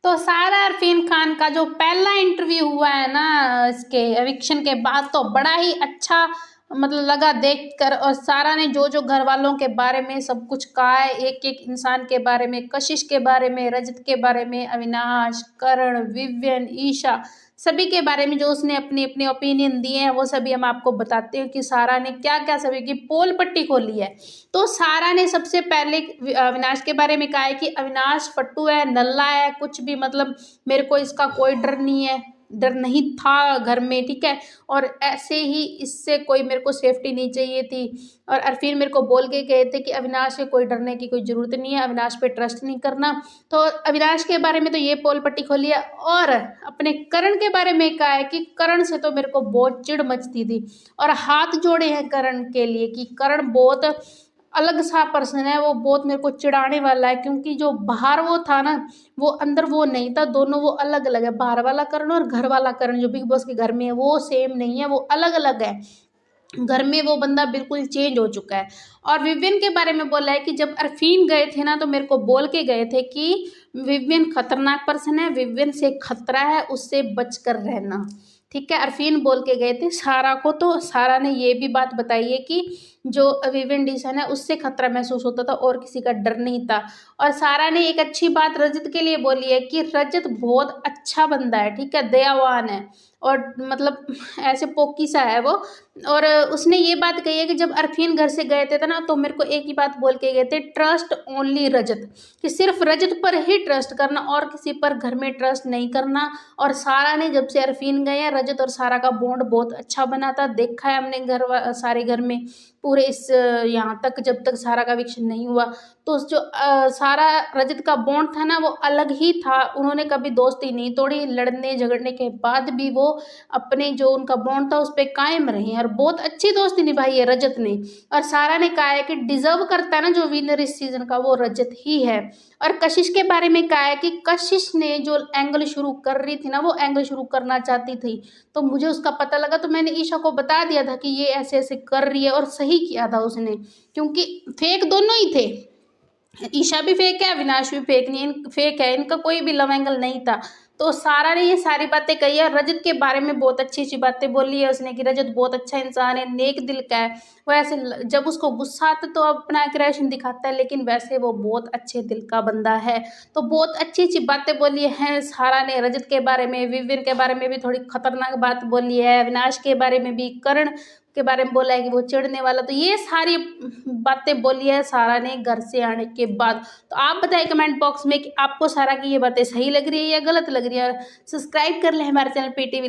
तो सारा अरफीन खान का जो पहला इंटरव्यू हुआ है ना इसके एविक्शन के बाद, तो बड़ा ही अच्छा मतलब लगा देखकर। और सारा ने जो जो घर वालों के बारे में सब कुछ कहा है, एक एक इंसान के बारे में, कशिश के बारे में, रजत के बारे में, अविनाश, करण, विवियन, ईशा, सभी के बारे में जो उसने अपनी अपनी ओपिनियन दिए हैं वो सभी हम आपको बताते हैं कि सारा ने क्या क्या सभी की पोल पट्टी खोली है। तो सारा ने सबसे पहले अविनाश के बारे में कहा है कि अविनाश फट्टू है, नल्ला है, कुछ भी मतलब मेरे को इसका कोई डर नहीं है, डर नहीं था घर में, ठीक है। और ऐसे ही इससे कोई मेरे को सेफ्टी नहीं चाहिए थी। और अरफीन मेरे को बोल के गए थे कि अविनाश से कोई डरने की कोई ज़रूरत नहीं है, अविनाश पे ट्रस्ट नहीं करना। तो अविनाश के बारे में तो ये पोल पट्टी खोली है। और अपने करण के बारे में कहा है कि करण से तो मेरे को बहुत चिढ़ मचती थी, और हाथ जोड़े हैं करण के लिए कि करण बहुत अलग सा पर्सन है, वो बहुत मेरे को चिढ़ाने वाला है। क्योंकि जो बाहर वो था ना, वो अंदर वो नहीं था, दोनों वो अलग अलग है। बाहर वाला करण और घर वाला करण जो बिग बॉस के घर में है वो सेम नहीं है, वो अलग अलग है। घर में वो बंदा बिल्कुल चेंज हो चुका है। और विवियन के बारे में बोला है कि जब अरफीन गए थे ना तो मेरे को बोल के गए थे कि विवियन खतरनाक पर्सन है, विवियन से खतरा है, उससे बच कर रहना, ठीक है। अरफीन बोल के गए थे सारा को। तो सारा ने ये भी बात बताई है कि जो विवियन डिसन है उससे खतरा महसूस होता था और किसी का डर नहीं था। और सारा ने एक अच्छी बात रजत के लिए बोली है कि रजत बहुत अच्छा बंदा है, ठीक है, दयावान है, और मतलब ऐसे पोकी सा है वो। और उसने ये बात कही है कि जब अरफीन घर से गए थे ना तो मेरे को एक ही बात बोल के गए थे, ट्रस्ट ओनली रजत, कि सिर्फ रजत पर ही ट्रस्ट करना और किसी पर घर में ट्रस्ट नहीं करना। और सारा ने जब से अरफीन गए हैं, रजत और सारा का बॉन्ड बहुत अच्छा बना था, देखा है हमने सारे घर में पूरे इस यहाँ तक जब तक सारा का एविक्शन नहीं हुआ। तो जो सारा रजत का बॉन्ड था ना वो अलग ही था, उन्होंने कभी दोस्ती नहीं तोड़ी, लड़ने झगड़ने के बाद भी वो अपने जो उनका बॉन्ड था उस पर कायम रहे और बहुत अच्छी दोस्ती निभाई है रजत ने। और सारा ने कहा है कि डिजर्व करता है ना जो विनर इस सीजन का वो रजत ही है। और कशिश के बारे में कहा है कि कशिश ने जो एंगल शुरू कर रही थी ना वो एंगल शुरू करना चाहती थी, तो मुझे उसका पता लगा तो मैंने ईशा को बता दिया था कि ये ऐसे ऐसे कर रही है, और सही किया था उसने, क्योंकि फेक दोनों ही थे। ईशा भी फेक है, अविनाश भी फेक है, इनका कोई भी लव एंगल नहीं था। तो सारा ने ये सारी बातें कही है। रजत के बारे में बहुत अच्छी अच्छी बातें बोली है उसने कि रजत बहुत अच्छा इंसान है, नेक दिल का है, वो ऐसे जब उसको गुस्सा आता तो अपना एग्रेशन दिखाता है, लेकिन वैसे वो बहुत अच्छे दिल का बंदा है। तो बहुत अच्छी अच्छी बातें बोली हैं सारा ने रजत के बारे में, विवियन के बारे में भी थोड़ी खतरनाक बात बोली है, अविनाश के बारे में भी, करण के बारे में बोला है कि वो चिढ़ने वाला। तो ये सारी बातें बोली है सारा ने घर से आने के बाद। तो आप बताइए कमेंट बॉक्स में कि आपको सारा की ये बातें सही लग रही है या गलत लग रही है। और सब्सक्राइब कर ले हमारे चैनल PTV।